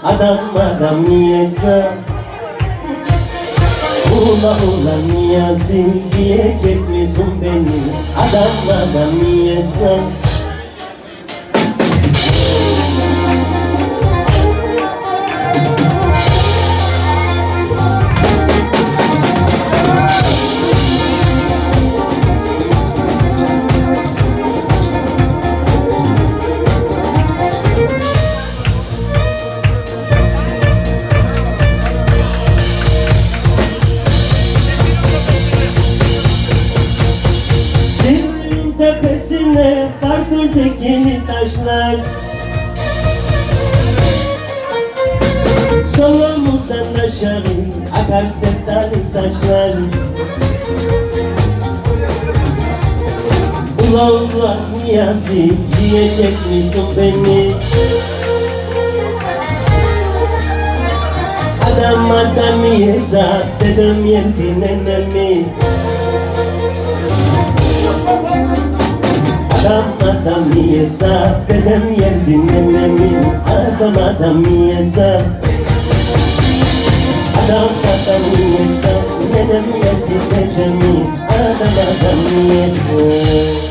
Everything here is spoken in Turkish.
adam yesa. Ula ula Niyazi, diyecek misin beni? Adam yesa. Tepesine vardır dikili taşlar, solumuzdan aşağı akar sevdalı saçlar. Ula ula Niyazi, diyecek misin beni? Adam yesa, dedem yerdi nenemi. Adam yesa, dedem yerdi nenemi. Adam yesa. Adam yesa, nenem yerdi dedemi. Adam yesa.